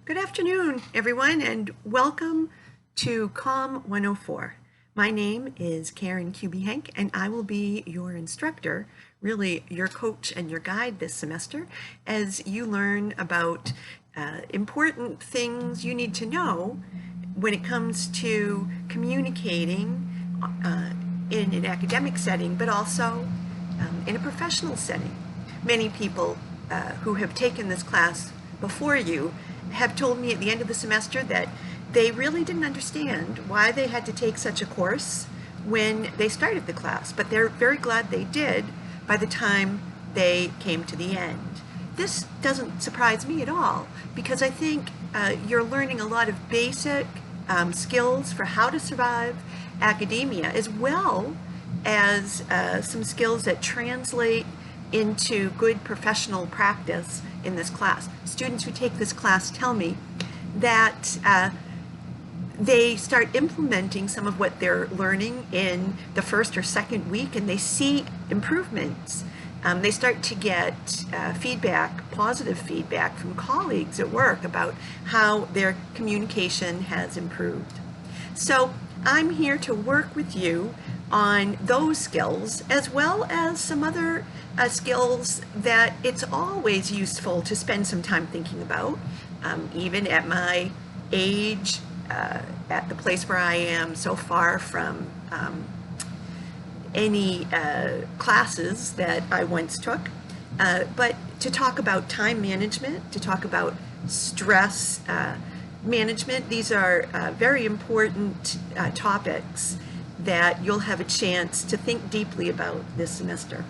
Good afternoon, everyone, and welcome to COMM104. My name is Cubie Henck, and I will be your instructor, really your coach and your guide this semester, as you learn about important things you need to know when it comes to communicating in an academic setting, but also in a professional setting. Many people who have taken this class before you have told me at the end of the semester that they really didn't understand why they had to take such a course when they started the class, but they're very glad they did by the time they came to the end. This doesn't surprise me at all because I think you're learning a lot of basic skills for how to survive academia, as well as some skills that translate into good professional practice in this class. Students who take this class tell me that they start implementing some of what they're learning in the first or second week, and they see improvements. They start to get feedback, positive feedback from colleagues at work about how their communication has improved. So I'm here to work with you on those skills, as well as some other skills that it's always useful to spend some time thinking about, even at my age, at the place where I am so far from any classes that I once took, but to talk about time management, to talk about stress management. These are very important topics that you'll have a chance to think deeply about this semester.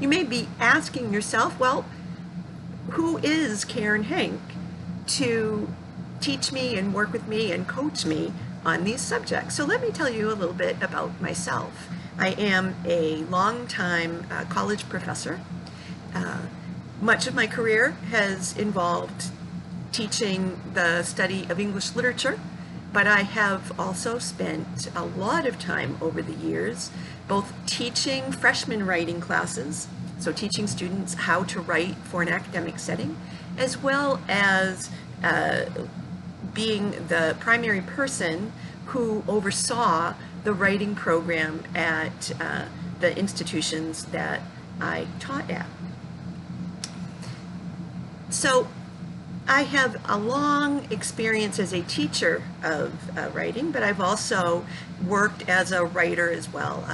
You may be asking yourself, well, who is Cubie Henck to teach me and work with me and coach me on these subjects? So let me tell you a little bit about myself. I am a longtime college professor. Much of my career has involved teaching the study of English literature, but I have also spent a lot of time over the years both teaching freshman writing classes, so teaching students how to write for an academic setting, as well as being the primary person who oversaw the writing program at the institutions that I taught at. So I have a long experience as a teacher of writing, but I've also worked as a writer as well.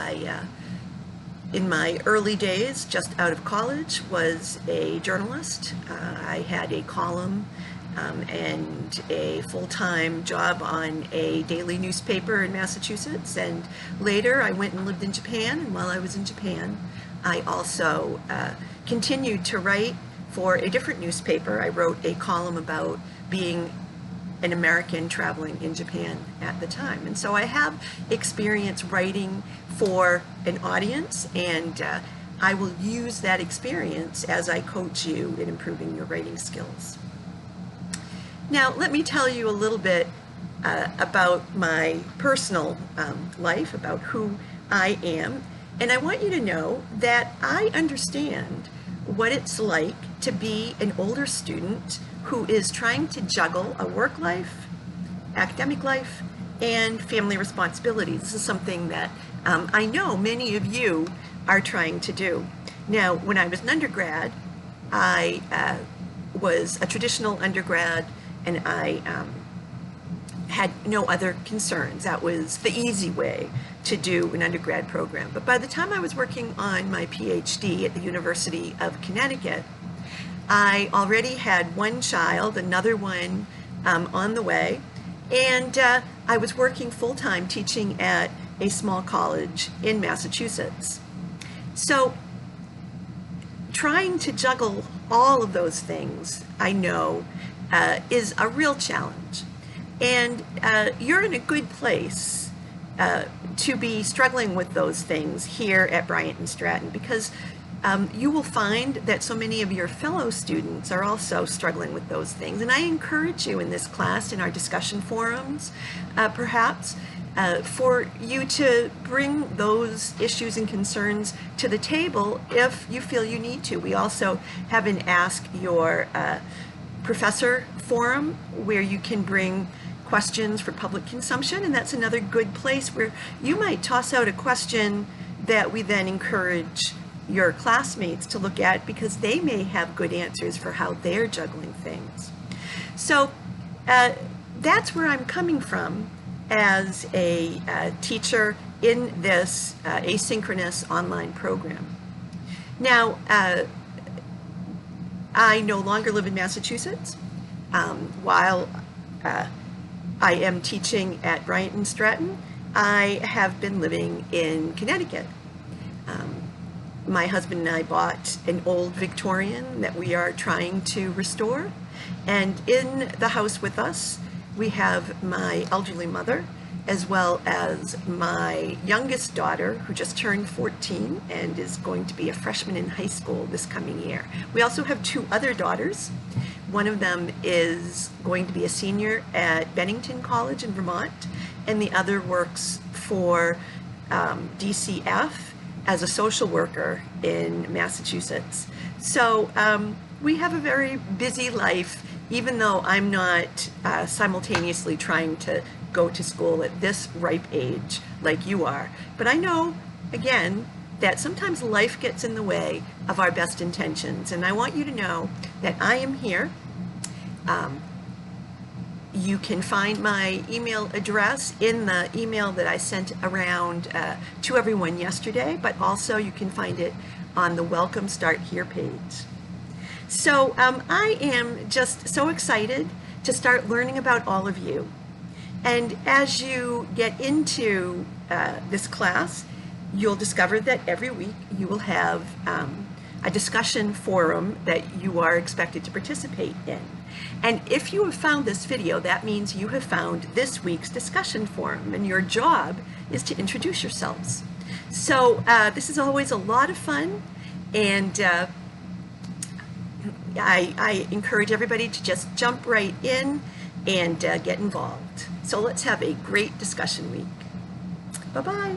In my early days, just out of college, was a journalist. I had a column and a full-time job on a daily newspaper in Massachusetts, and later I went and lived in Japan, and while I was in Japan, I also continued to write for a different newspaper. I wrote a column about being an American traveling in Japan at the time. And so I have experience writing for an audience, and I will use that experience as I coach you in improving your writing skills. Now, let me tell you a little bit about my personal life, about who I am. And I want you to know that I understand what it's like to be an older student who is trying to juggle a work life, academic life, and family responsibilities. This is something that I know many of you are trying to do. Now, when I was an undergrad, I was a traditional undergrad, and I had no other concerns. That was the easy way to do an undergrad program. But by the time I was working on my PhD at the University of Connecticut, I already had one child, another one on the way, and I was working full-time teaching at a small college in Massachusetts. So trying to juggle all of those things, I know, is a real challenge. And you're in a good place to be struggling with those things here at Bryant and Stratton, because you will find that so many of your fellow students are also struggling with those things. And I encourage you in this class, in our discussion forums, perhaps, for you to bring those issues and concerns to the table if you feel you need to. We also have an Ask Your professor forum where you can bring questions for public consumption, and that's another good place where you might toss out a question that we then encourage your classmates to look at because they may have good answers for how they're juggling things. So that's where I'm coming from as a teacher in this asynchronous online program. Now, I no longer live in Massachusetts. While I am teaching at Bryant and Stratton, I have been living in Connecticut. My husband and I bought an old Victorian that we are trying to restore. And in the house with us, we have my elderly mother, as well as my youngest daughter, who just turned 14 and is going to be a freshman in high school this coming year. We also have two other daughters. One of them is going to be a senior at Bennington College in Vermont, and the other works for DCF as a social worker in Massachusetts. So we have a very busy life, even though I'm not simultaneously trying to go to school at this ripe age like you are. But I know, again, that sometimes life gets in the way of our best intentions, and I want you to know that I am here. You can find my email address in the email that I sent around to everyone yesterday, but also you can find it on the Welcome Start Here page. So I am just so excited to start learning about all of you. And as you get into this class, you'll discover that every week you will have a discussion forum that you are expected to participate in. And if you have found this video, that means you have found this week's discussion forum, and your job is to introduce yourselves. So this is always a lot of fun, and I encourage everybody to just jump right in and get involved. So let's have a great discussion week. Bye-bye.